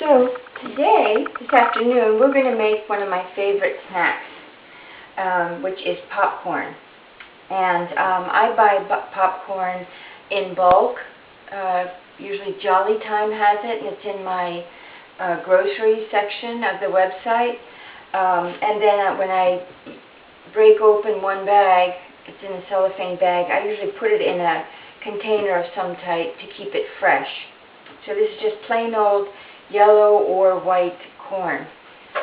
So today, this afternoon, we're going to make one of my favorite snacks, which is popcorn. And I buy popcorn in bulk. Usually Jolly Time has it, and it's in my grocery section of the website. And then when I break open one bag, it's in a cellophane bag, I usually put it in a container of some type to keep it fresh. So this is just plain old yellow or white corn.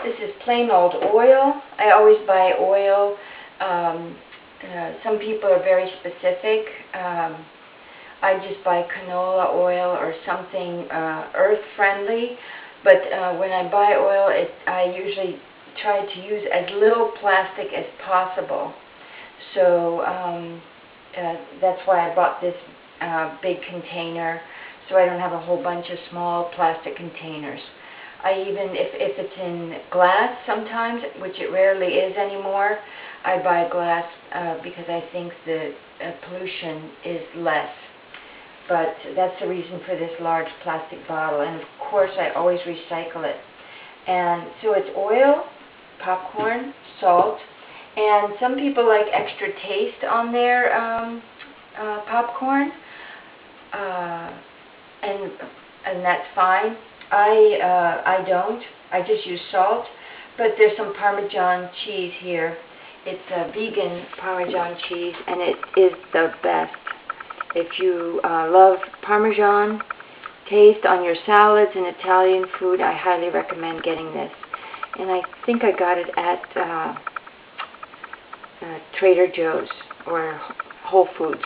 This is plain old oil. I always buy oil. Some people are very specific. I just buy canola oil or something earth-friendly. But when I buy oil, I usually try to use as little plastic as possible. So that's why I bought this big container, so I don't have a whole bunch of small plastic containers. I even, if it's in glass sometimes, which it rarely is anymore, I buy glass because I think the pollution is less. But that's the reason for this large plastic bottle, and of course I always recycle it. And so it's oil, popcorn, salt, and some people like extra taste on their popcorn, and that's fine. I don't. I just use salt, but there's some Parmesan cheese here. It's a vegan Parmesan cheese, and it is the best. If you love Parmesan taste on your salads and Italian food, I highly recommend getting this. And I think I got it at Trader Joe's or Whole Foods.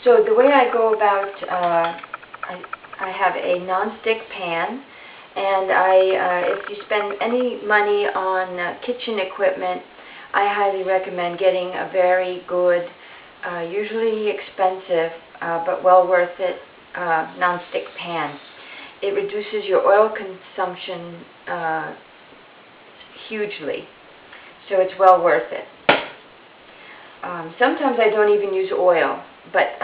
So the way I go about, I have a non-stick pan, and if you spend any money on kitchen equipment, I highly recommend getting a very good, usually expensive, but well worth it, non-stick pan. It reduces your oil consumption hugely, so it's well worth it. Sometimes I don't even use oil, but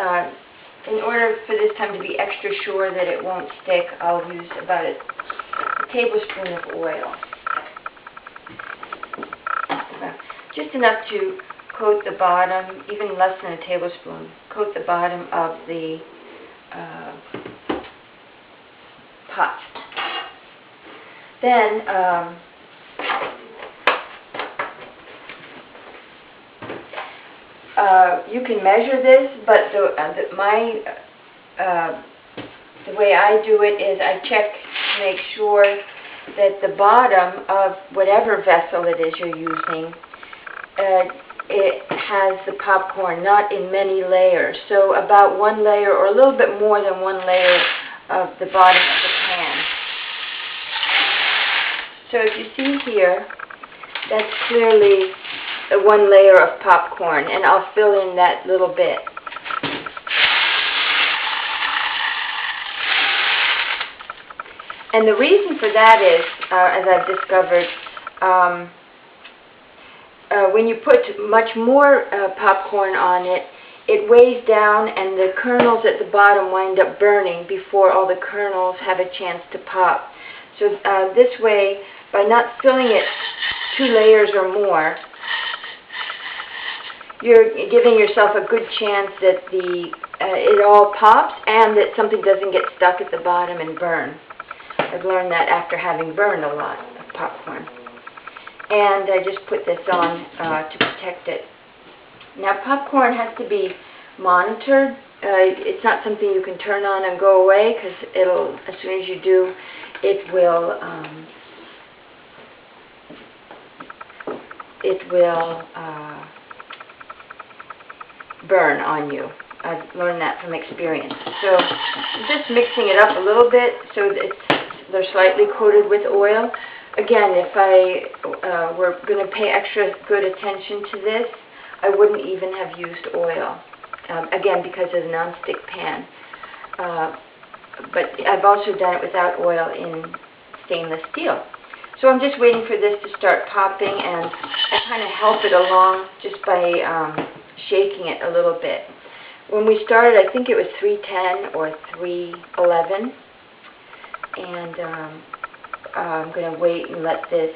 in order for this time to be extra sure that it won't stick, I'll use about a tablespoon of oil. Just enough to coat the bottom, even less than a tablespoon, coat the bottom of the pot. Then you can measure this, but the way I do it is I check to make sure that the bottom of whatever vessel it is you're using, it has the popcorn not in many layers. So about one layer or a little bit more than one layer of the bottom of the pan. So if you see here, that's clearly one layer of popcorn, and I'll fill in that little bit. And the reason for that is, as I've discovered, when you put much more popcorn on it, it weighs down, and the kernels at the bottom wind up burning before all the kernels have a chance to pop. So this way, by not filling it 2 layers or more, you're giving yourself a good chance that it all pops and that something doesn't get stuck at the bottom and burn. I've learned that after having burned a lot of popcorn. And I just put this on to protect it. Now popcorn has to be monitored. It's not something you can turn on and go away, because it'll, as soon as you do, it will burn on you. I've learned that from experience. So I'm just mixing it up a little bit so that they're slightly coated with oil. Again, if I were going to pay extra good attention to this, I wouldn't even have used oil. Again, because of the non-stick pan. But I've also done it without oil in stainless steel. So I'm just waiting for this to start popping, and I kind of help it along just by shaking it a little bit. When we started, I think it was 310 or 311. and I'm going to wait and let this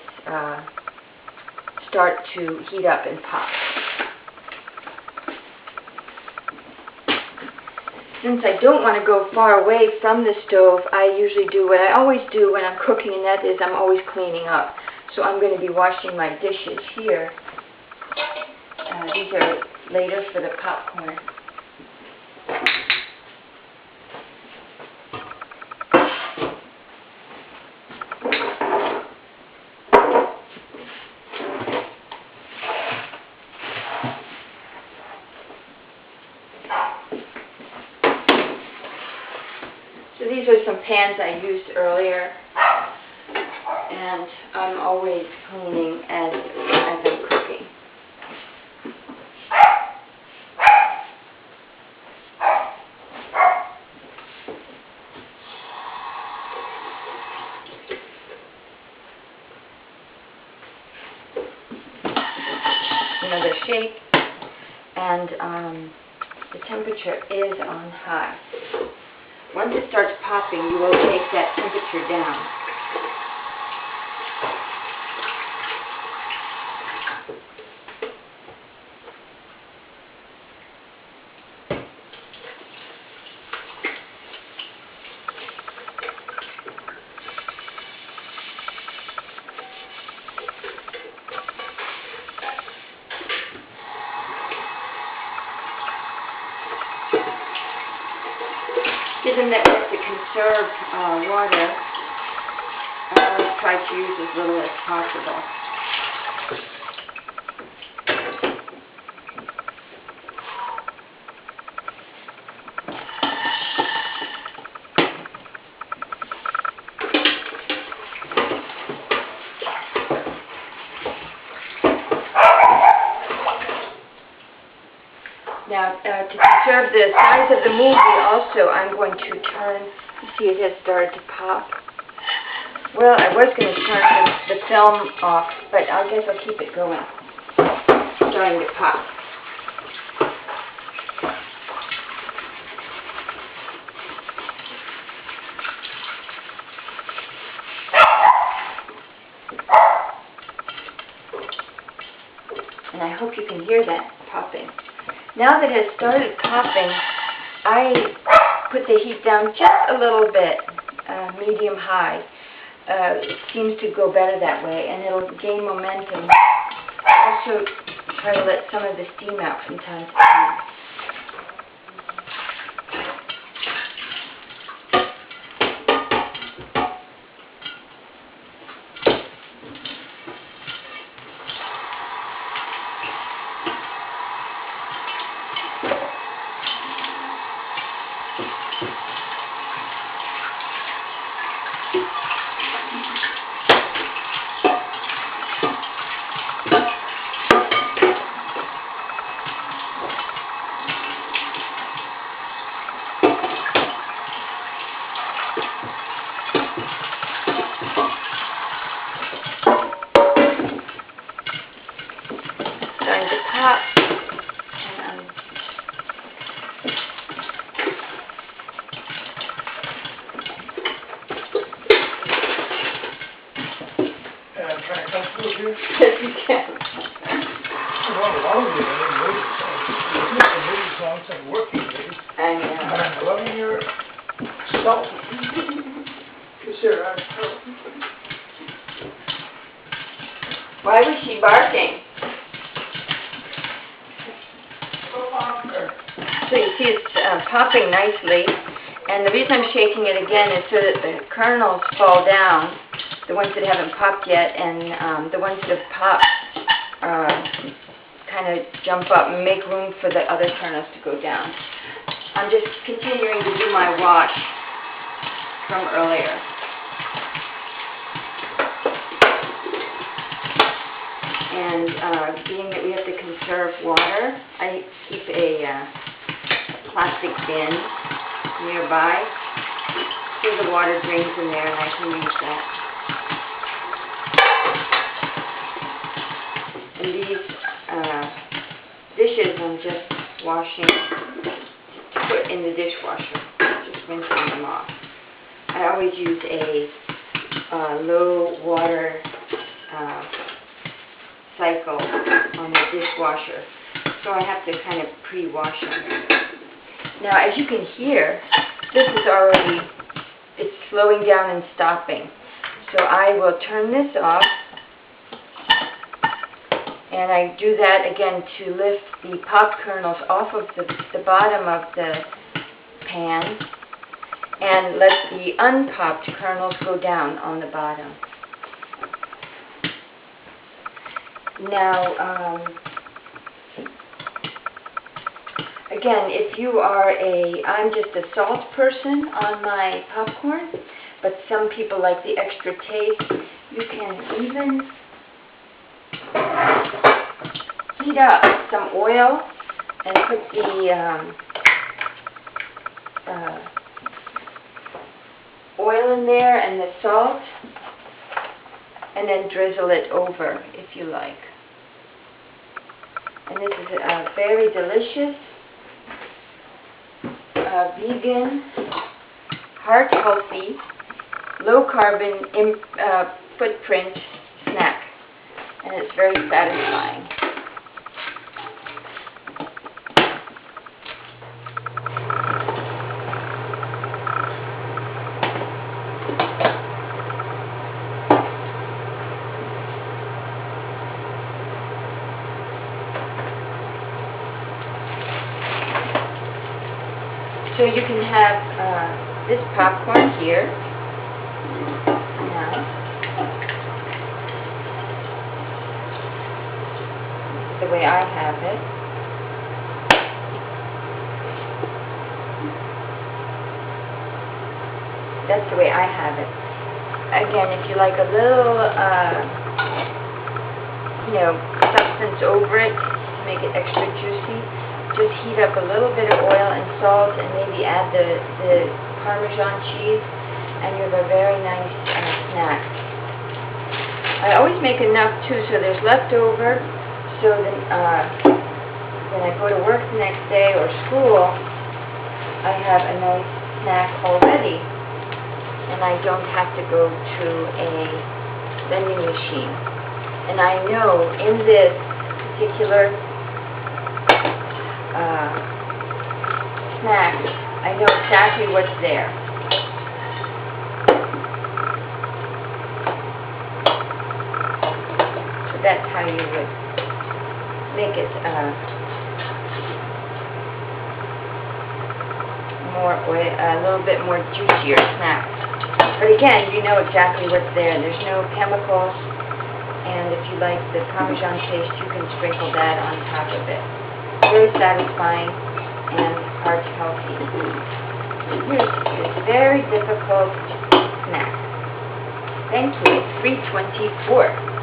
start to heat up and pop. Since I don't want to go far away from the stove, I usually do what I always do when I'm cooking, and that is I'm always cleaning up. So I'm going to be washing my dishes here. These are later for the popcorn. So these are some pans I used earlier, and I'm always cleaning as I'm cooking. Another shake, and the temperature is on high. Once it starts popping, you will take that temperature down. Given that we have to conserve water, I always try to use as little as possible. Now, to conserve the size of the movie also, I'm going to turn, you see it has started to pop. Well, I was going to turn the film off, but I guess I'll keep it going. It's starting to pop. And I hope you can hear that popping. Now that it has started popping, I put the heat down just a little bit, medium-high. It seems to go better that way, and it'll gain momentum. Also, try to let some of the steam out from time to time. Starting to pop, and can I come through here? yes, you can. I know. I'm loving your self. Just here, Why was she barking? So you see it's popping nicely, and the reason I'm shaking it again is so that the kernels fall down, the ones that haven't popped yet, and the ones that have popped kind of jump up and make room for the other kernels to go down. I'm just continuing to do my wash from earlier. And being that we have to conserve water, I keep a plastic bin nearby so the water drains in there and I can use that. And these dishes I'm just washing to put in the dishwasher, just rinsing them off. I always use a low water cycle on the dishwasher, so I have to kind of pre-wash them. Now, as you can hear, this is already, it's slowing down and stopping. So I will turn this off, and I do that again to lift the pop kernels off of the bottom of the pan and let the unpopped kernels go down on the bottom. Now, again, if you are I'm just a salt person on my popcorn, but some people like the extra taste. You can even heat up some oil and put the oil in there and the salt, and then drizzle it over if you like. And this is very delicious, vegan, heart healthy, low carbon footprint snack, and it's very satisfying. So you can have this popcorn here. Now, the way I have it. That's the way I have it. Again, if you like a little, substance over it to make it extra juicy, just heat up a little bit of oil and salt and maybe add the Parmesan cheese, and you have a very nice snack. I always make enough too, so there's leftover, so then when I go to work the next day or school, I have a nice snack already, and I don't have to go to a vending machine. And I know in this particular snack, I know exactly what's there. So that's how you would make it a little bit more juicier snack. But again, you know exactly what's there. There's no chemicals, and if you like the Parmesan taste, you can sprinkle that on top of it. Very satisfying and heart healthy. Here's this very difficult snack. Thank you. It's 3:24.